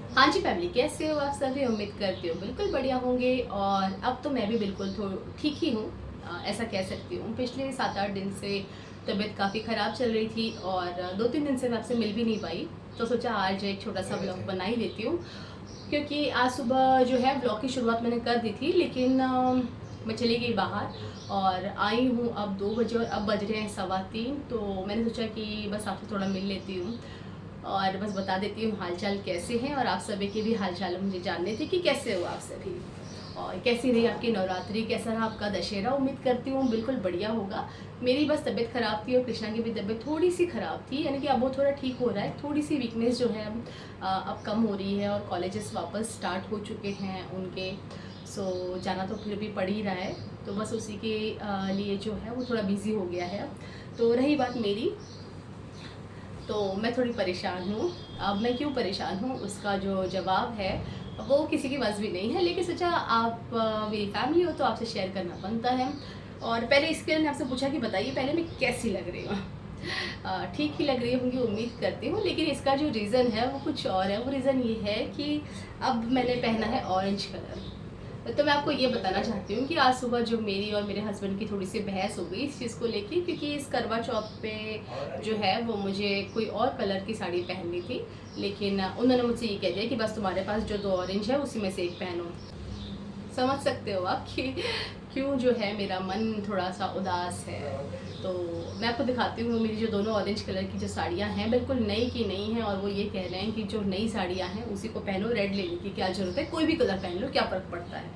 हाँ जी फैमिली, कैसे हो आप सभी? उम्मीद करती हूँ बिल्कुल बढ़िया होंगे। और अब तो मैं भी बिल्कुल ठीक ही हूँ, ऐसा कह सकती हूँ। पिछले 7-8 दिन से तबीयत काफ़ी ख़राब चल रही थी और 2-3 दिन से मैं आपसे मिल भी नहीं पाई। तो सोचा आज एक छोटा सा ब्लॉग बना ही देती हूँ, क्योंकि आज सुबह जो है ब्लॉग की शुरुआत मैंने कर दी थी, लेकिन मैं चली गई बाहर और आई हूँ अब 2 बजे और अब बज रहे हैं 3:15। तो मैंने सोचा कि बस आपसे थोड़ा मिल लेती हूँ और बस बता देती हूँ हालचाल कैसे हैं, और आप सभी के भी हालचाल मुझे जानने थे कि कैसे हो आप सभी और कैसी रही आपकी नवरात्रि, कैसा रहा आपका दशहरा। उम्मीद करती हूँ बिल्कुल बढ़िया होगा। मेरी बस तबीयत ख़राब थी और कृष्णा की भी तबीयत थोड़ी सी ख़राब थी, यानी कि अब वो थोड़ा ठीक हो रहा है। थोड़ी सी वीकनेस जो है अब कम हो रही है और कॉलेजेस वापस स्टार्ट हो चुके हैं उनके। सो जाना तो फिर भी पड़ ही रहा है, तो बस उसी के लिए जो है वो थोड़ा बिज़ी हो गया है। तो रही बात मेरी, तो मैं थोड़ी परेशान हूँ। अब मैं क्यों परेशान हूँ उसका जो जवाब है वो किसी की बस भी नहीं है, लेकिन सोचा आप मेरी फैमिली हो तो आपसे शेयर करना बनता है। और पहले इसके लिए मैंने आपसे पूछा कि बताइए पहले मैं कैसी लग रही हूँ। ठीक ही लग रही होंगी उम्मीद करती हूँ, लेकिन इसका जो रीज़न है वो कुछ और है। वो रीज़न ये है कि अब मैंने पहना है ऑरेंज कलर। तो मैं आपको ये बताना चाहती हूँ कि आज सुबह जो मेरी और मेरे हस्बैंड की थोड़ी सी बहस हो गई इस चीज़ को लेके, क्योंकि इस करवा चौथ पे जो है वो मुझे कोई और कलर की साड़ी पहननी थी, लेकिन उन्होंने मुझसे ये कह दिया कि बस तुम्हारे पास जो 2 ऑरेंज है उसी में से एक पहनो। समझ सकते हो आप कि क्यों जो है मेरा मन थोड़ा सा उदास है। तो मैं आपको दिखाती हूँ मेरी जो दोनों ऑरेंज कलर की जो साड़ियाँ हैं बिल्कुल नई की नई हैं, और वो ये कह रहे हैं कि जो नई साड़ियाँ हैं उसी को पहनो, रेड लेने की क्या ज़रूरत है, कोई भी कलर पहन लो, क्या फ़र्क पड़ता है।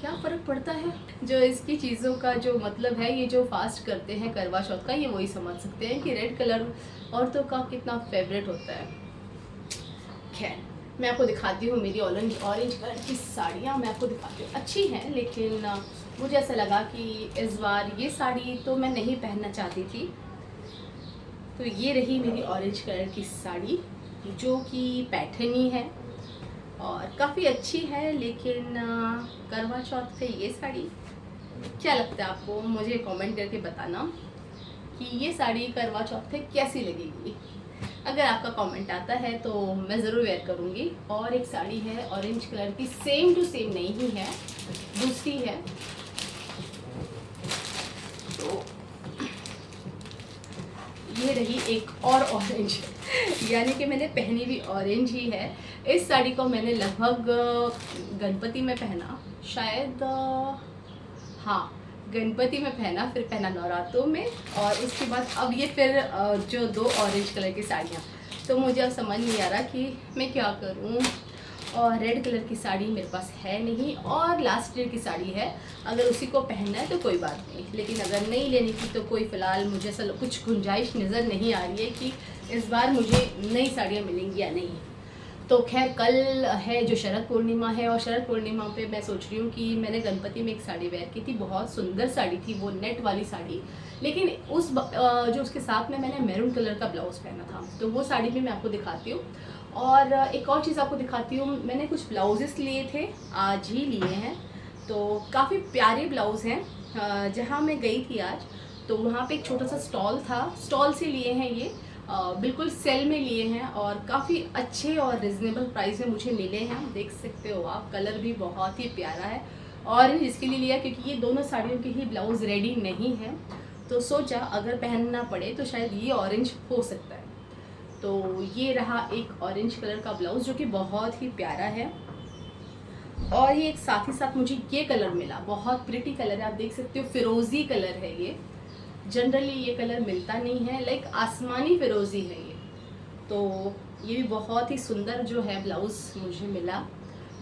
क्या फ़र्क पड़ता है? जो इसकी चीज़ों का जो मतलब है, ये जो फास्ट करते हैं करवा चौथ का, ये वही समझ सकते हैं कि रेड कलर औरतों का कितना फेवरेट होता है। खैर, मैं आपको दिखाती हूँ मेरी ऑरेंज ऑरेंज कलर की साड़ियाँ। मैं आपको दिखाती हूँ, अच्छी हैं, लेकिन मुझे ऐसा लगा कि इस बार ये साड़ी तो मैं नहीं पहनना चाहती थी। तो ये रही मेरी ऑरेंज कलर की साड़ी, जो कि पैठनी है और काफ़ी अच्छी है। लेकिन करवा चौथ पे ये साड़ी, क्या लगता है आपको? मुझे कमेंट करके बताना कि ये साड़ी करवा चौथ पे कैसी लगेगी। अगर आपका कमेंट आता है तो मैं ज़रूर वेयर करूँगी। और एक साड़ी है ऑरेंज कलर की, सेम टू सेम नहीं ही है, दूसरी है। तो ये रही एक और ऑरेंज, यानी कि मैंने पहनी भी ऑरेंज ही है। इस साड़ी को मैंने लगभग गणपति में पहना, शायद हाँ, गणपति में पहना, फिर पहना नवरात्रों में, और उसके बाद अब ये फिर जो 2 ऑरेंज कलर की साड़ियाँ। तो मुझे अब समझ नहीं आ रहा कि मैं क्या करूँ। और रेड कलर की साड़ी मेरे पास है नहीं, और लास्ट ईयर की साड़ी है। अगर उसी को पहनना है तो कोई बात नहीं, लेकिन अगर नहीं लेने की तो कोई फ़िलहाल मुझे ऐसा कुछ गुंजाइश नज़र नहीं आ रही है कि इस बार मुझे नई साड़ियाँ मिलेंगी या नहीं। तो खैर, कल है जो शरद पूर्णिमा है, और शरद पूर्णिमा पे मैं सोच रही हूँ कि मैंने गणपति में एक साड़ी वेयर की थी, बहुत सुंदर साड़ी थी वो, नेट वाली साड़ी। लेकिन जो उसके साथ में मैंने मैरून कलर का ब्लाउज़ पहना था, तो वो साड़ी भी मैं आपको दिखाती हूँ। और एक और चीज़ आपको दिखाती हूँ, मैंने कुछ ब्लाउजेस लिए थे, आज ही लिए हैं। तो काफ़ी प्यारे ब्लाउज़ हैं। जहाँ मैं गई थी आज, तो वहाँ पे एक छोटा सा स्टॉल था, स्टॉल से लिए हैं ये। बिल्कुल सेल में लिए हैं और काफ़ी अच्छे और रिजनेबल प्राइस में मुझे मिले हैं। देख सकते हो आप, कलर भी बहुत ही प्यारा है। और इसके लिए लिया क्योंकि ये दोनों साड़ियों के ही ब्लाउज़ रेडी नहीं है, तो सोचा अगर पहनना पड़े तो शायद ये ऑरेंज हो सकता है। तो ये रहा एक ऑरेंज कलर का ब्लाउज़, जो कि बहुत ही प्यारा है। और ये एक साथ ही साथ मुझे ये कलर मिला, बहुत प्रिटी कलर है, आप देख सकते हो, फिरोज़ी कलर है ये। जनरली ये कलर मिलता नहीं है, लाइक आसमानी फिरोज़ी है ये। तो ये भी बहुत ही सुंदर जो है ब्लाउज़ मुझे मिला।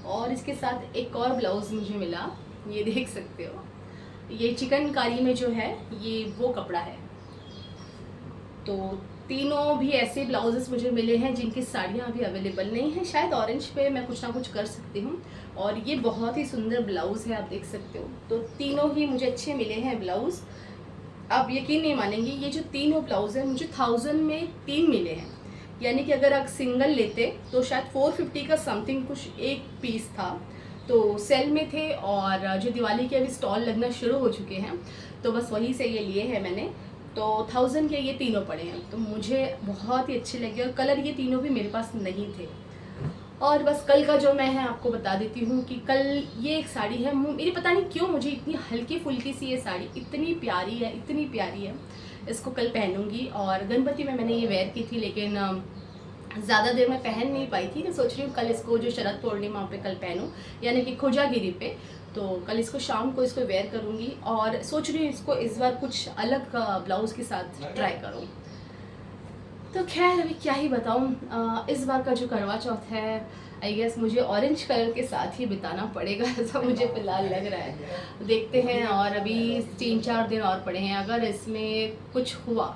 और इसके साथ एक और ब्लाउज़ मुझे मिला, ये देख सकते हो, ये चिकनकारी में जो है ये वो कपड़ा है। तो तीनों भी ऐसे ब्लाउजेस मुझे मिले हैं जिनकी साड़ियाँ अभी अवेलेबल नहीं हैं। शायद ऑरेंज पे मैं कुछ ना कुछ कर सकती हूँ। और ये बहुत ही सुंदर ब्लाउज़ है, आप देख सकते हो। तो तीनों ही मुझे अच्छे मिले हैं ब्लाउज़। आप यकीन नहीं मानेंगे, ये जो तीनों ब्लाउज़ हैं मुझे 1000 में 3 मिले हैं। यानी कि अगर आप सिंगल लेते तो शायद 450 का समथिंग कुछ एक पीस था। तो सेल में थे, और जो दिवाली के अभी स्टॉल लगना शुरू हो चुके हैं, तो बस वहीं से ये लिए हैं मैंने। तो 1000 के ये तीनों पड़े हैं, तो मुझे बहुत ही अच्छे लगे, और कलर ये तीनों भी मेरे पास नहीं थे। और बस कल का जो मैं है आपको बता देती हूँ कि कल ये एक साड़ी है, मेरी पता नहीं क्यों मुझे इतनी हल्की फुल्की सी ये साड़ी इतनी प्यारी है, इतनी प्यारी है। इसको कल पहनूंगी और गणपति में मैंने ये वेयर की थी, लेकिन ज़्यादा देर में पहन नहीं पाई थी, तो सोच रही हूँ कल इसको जो शरद पूर्णिमा पे कल पहनूँ, यानी कि खोजागिरी पे। तो कल इसको शाम को इसको वेयर करूँगी और सोच रही हूँ इसको इस बार कुछ अलग ब्लाउज़ के साथ ट्राई करूँ। तो खैर अभी क्या ही बताऊँ, इस बार का जो करवा चौथ है आई गेस मुझे ऑरेंज कलर के साथ ही बिताना पड़ेगा, ऐसा मुझे फ़िलहाल लग रहा है। देखते हैं, और अभी 3-4 दिन और पड़े हैं, अगर इसमें कुछ हुआ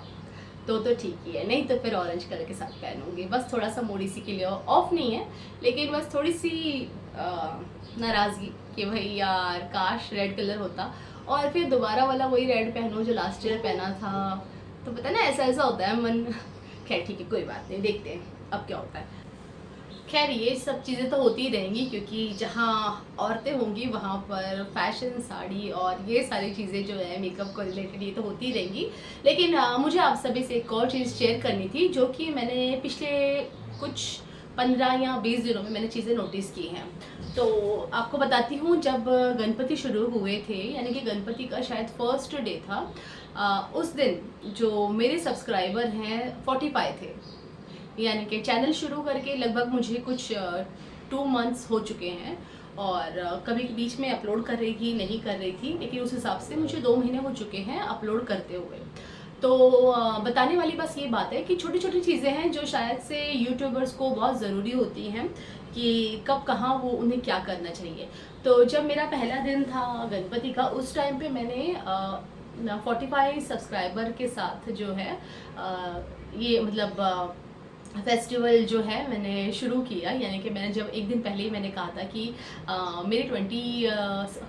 तो ठीक ही है, नहीं तो फिर ऑरेंज कलर के साथ पहनूंगी। बस थोड़ा सा मोड़ी सी के लिए ऑफ नहीं है, लेकिन बस थोड़ी सी नाराज़गी कि भाई यार काश रेड कलर होता और फिर दोबारा वाला वही रेड पहनूं जो लास्ट ईयर पहना था। तो पता ना ऐसा ऐसा होता है मन। खैर ठीक है, कोई बात नहीं, देखते हैं अब क्या होता है। खैर ये सब चीज़ें तो होती ही रहेंगी, क्योंकि जहाँ औरतें होंगी वहाँ पर फैशन, साड़ी और ये सारी चीज़ें जो है मेकअप को रिलेटेड ये तो होती ही रहेंगी। लेकिन मुझे आप सभी से एक और चीज़ शेयर करनी थी, जो कि मैंने पिछले कुछ 15 या 20 दिनों में मैंने चीज़ें नोटिस की हैं। तो आपको बताती हूँ, जब गणपति शुरू हुए थे, यानी कि गणपति का शायद फर्स्ट डे था, उस दिन जो मेरे सब्सक्राइबर हैं 45 थे, यानी कि चैनल शुरू करके लगभग मुझे कुछ 2 मंथ्स हो चुके हैं। और कभी बीच में अपलोड कर रही थी, नहीं कर रही थी, लेकिन उस हिसाब से मुझे 2 महीने हो चुके हैं अपलोड करते हुए। तो बताने वाली बस ये बात है कि छोटी छोटी चीज़ें हैं जो शायद से यूट्यूबर्स को बहुत ज़रूरी होती हैं कि कब कहाँ वो उन्हें क्या करना चाहिए। तो जब मेरा पहला दिन था गणपति का, उस टाइम पे मैंने 45 सब्सक्राइबर के साथ जो है ये मतलब फेस्टिवल जो है मैंने शुरू किया। यानी कि मैंने जब एक दिन पहले ही मैंने कहा था कि मेरे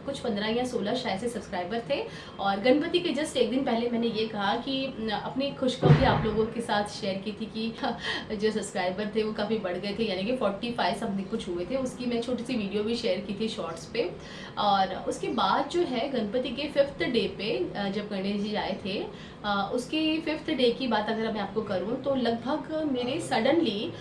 कुछ 15 या 16 शायद से सब्सक्राइबर थे, और गणपति के जस्ट एक दिन पहले मैंने ये कहा कि अपनी खुशखबरी आप लोगों के साथ शेयर की थी कि जो सब्सक्राइबर थे वो काफ़ी बढ़ गए थे, यानी कि 45 समथिंग कुछ हुए थे। उसकी मैं छोटी सी वीडियो भी शेयर की थी शॉर्ट्स पे। और उसके बाद जो है गणपति के 5th डे पे जब गणेश जी आए थे, उसके 5th डे की बात अगर मैं आपको करूं तो लगभग मेरे सडनली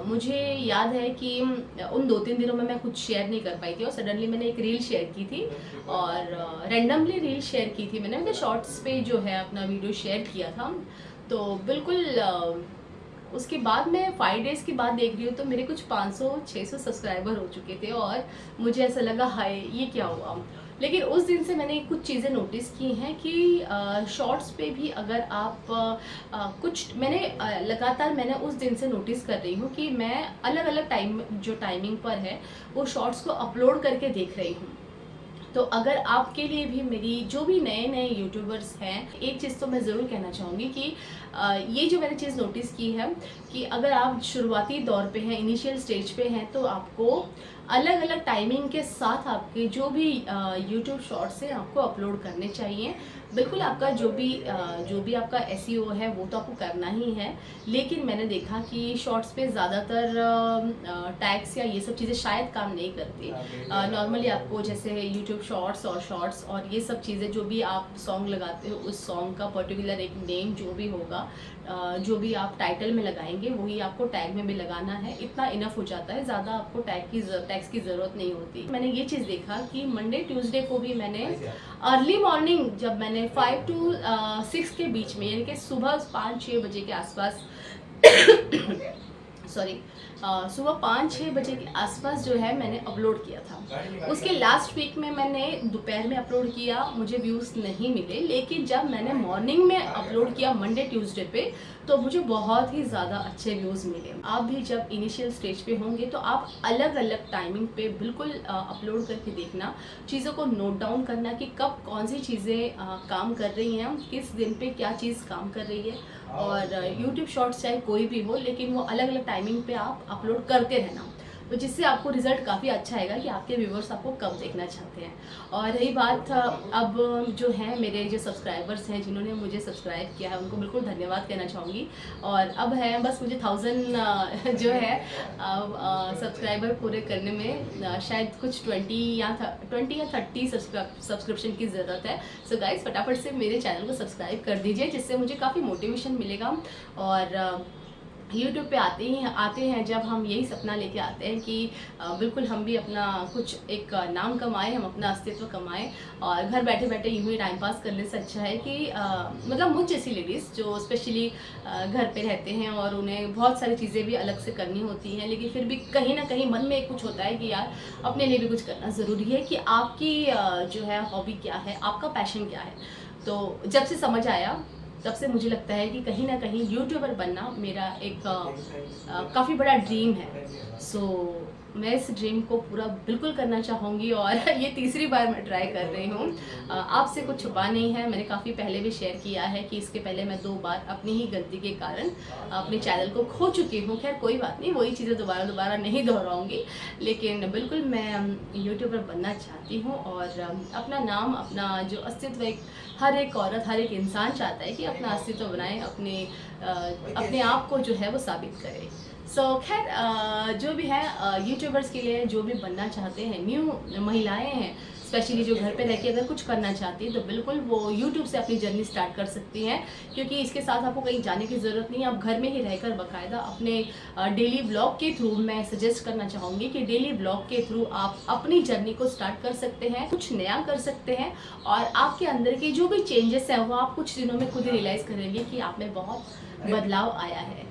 मुझे याद है कि उन 2-3 दिनों में मैं कुछ शेयर नहीं कर पाई थी, और सडनली मैंने एक रील शेयर की थी, और रैंडमली रील शेयर की थी मैंने, मतलब शॉर्ट्स पे जो है अपना वीडियो शेयर किया था। तो बिल्कुल उसके बाद मैं 5 डेज़ की बात देख रही हूँ तो मेरे कुछ 500-600 सब्सक्राइबर हो चुके थे, और मुझे ऐसा लगा हाय ये क्या हुआ। लेकिन उस दिन से मैंने कुछ चीज़ें नोटिस की हैं कि शॉर्ट्स पे भी अगर आप कुछ लगातार मैंने उस दिन से नोटिस कर रही हूँ कि मैं अलग अलग टाइमिंग पर है वो शॉर्ट्स को अपलोड करके देख रही हूँ। तो अगर आपके लिए भी, मेरी जो भी नए नए यूट्यूबर्स हैं, एक चीज़ तो मैं ज़रूर कहना चाहूँगी कि ये जो मैंने चीज़ नोटिस की है कि अगर आप शुरुआती दौर पे हैं, इनिशियल स्टेज पे हैं, तो आपको अलग अलग टाइमिंग के साथ आपके जो भी यूट्यूब शॉर्ट्स हैं आपको अपलोड करने चाहिए। बिल्कुल आपका जो भी आपका एसईओ है वो तो आपको करना ही है, लेकिन मैंने देखा कि शॉर्ट्स पे ज़्यादातर टैग्स या ये सब चीज़ें शायद काम नहीं करती। नॉर्मली आपको जैसे यूट्यूब शॉर्ट्स और ये सब चीज़ें, जो भी आप सॉन्ग लगाते हो उस सॉन्ग का पर्टिकुलर एक नेम जो भी होगा, जो भी आप टाइटल में लगाएंगे वही आपको टैग में भी लगाना है। इतना इनफ हो जाता है, ज़्यादा आपको टैग्स की ज़रूरत नहीं होती। मैंने ये चीज़ देखा कि मंडे ट्यूसडे को भी मैंने अर्ली मॉर्निंग, जब मैंने 5 to 6 के बीच में, यानी कि सुबह 5-6 बजे के आसपास सॉरी सुबह 5-6 बजे के आसपास जो है मैंने अपलोड किया था। उसके लास्ट वीक में मैंने दोपहर में अपलोड किया, मुझे व्यूज़ नहीं मिले, लेकिन जब मैंने मॉर्निंग में अपलोड किया मंडे ट्यूसडे पे तो मुझे बहुत ही ज़्यादा अच्छे व्यूज़ मिले। आप भी जब इनिशियल स्टेज पे होंगे तो आप अलग अलग टाइमिंग पे बिल्कुल अपलोड करके देखना, चीज़ों को नोट डाउन करना कि कब कौन सी चीज़ें काम कर रही हैं, किस दिन पे क्या चीज़ काम कर रही है। और यूट्यूब शॉर्ट्स चाहे कोई भी हो, लेकिन वो अलग अलग टाइमिंग पे आप अपलोड करते रहना, तो जिससे आपको रिज़ल्ट काफ़ी अच्छा आएगा कि आपके व्यूवर्स आपको कब देखना चाहते हैं। और रही बात अब जो है मेरे जो सब्सक्राइबर्स हैं जिन्होंने मुझे सब्सक्राइब किया है, उनको बिल्कुल धन्यवाद कहना चाहूँगी। और अब है बस मुझे 1000 जो है सब्सक्राइबर पूरे करने में शायद कुछ 20 या 30 सब्सक्रिप्शन की ज़रूरत है। सो गाइस फटाफट से मेरे चैनल को सब्सक्राइब कर दीजिए, जिससे मुझे काफ़ी मोटिवेशन मिलेगा। और यूट्यूब पे आते हैं जब हम यही सपना लेके आते हैं कि बिल्कुल हम भी अपना कुछ एक नाम कमाएँ, हम अपना अस्तित्व कमाएँ और घर बैठे-बैठे यूँ ही टाइम पास करने से अच्छा है कि मतलब मुझ जैसी लेडीज़ जो स्पेशली घर पे रहते हैं और उन्हें बहुत सारी चीज़ें भी अलग से करनी होती हैं, लेकिन फिर भी कहीं न कहीं मन में एक कुछ होता है कि यार अपने लिए भी कुछ करना ज़रूरी है कि आपकी जो है हॉबी क्या है, आपका पैशन क्या है। तो जब से समझ आया तब से मुझे लगता है कि कहीं न कहीं यूट्यूबर बनना मेरा एक काफ़ी बड़ा ड्रीम है। सो मैं इस ड्रीम को पूरा बिल्कुल करना चाहूँगी और ये तीसरी बार मैं ट्राई कर रही हूँ। आपसे कुछ छुपा नहीं है, मैंने काफ़ी पहले भी शेयर किया है कि इसके पहले मैं 2 बार अपनी ही गलती के कारण अपने चैनल को खो चुकी हूँ। ख़ैर कोई बात नहीं, वही चीज़ें दोबारा नहीं दोहराऊँगी। लेकिन बिल्कुल मैं यूट्यूबर बनना चाहती हूँ और अपना नाम, अपना जो अस्तित्व एक हर एक औरत, हर एक इंसान चाहता है कि अपना अस्तित्व बनाए, अपने आप को जो है वो साबित करे। सो खैर जो भी है यूट्यूबर्स के लिए जो भी बनना चाहते हैं, न्यू महिलाएँ हैं, स्पेशली जो घर पे रह के अगर कुछ करना चाहती हैं, तो बिल्कुल वो यूट्यूब से अपनी जर्नी स्टार्ट कर सकती हैं क्योंकि इसके साथ आपको कहीं जाने की ज़रूरत नहीं है। आप घर में ही रहकर बाकायदा अपने डेली व्लॉग के थ्रू मैं सजेस्ट करना चाहूँगी कि डेली व्लॉग के थ्रू आप अपनी जर्नी को स्टार्ट कर सकते हैं, कुछ नया कर सकते हैं और आपके अंदर के जो भी चेंजेस हैं, वो आप कुछ दिनों में खुद ही रियलाइज़ करेंगे कि आप में बहुत बदलाव आया है।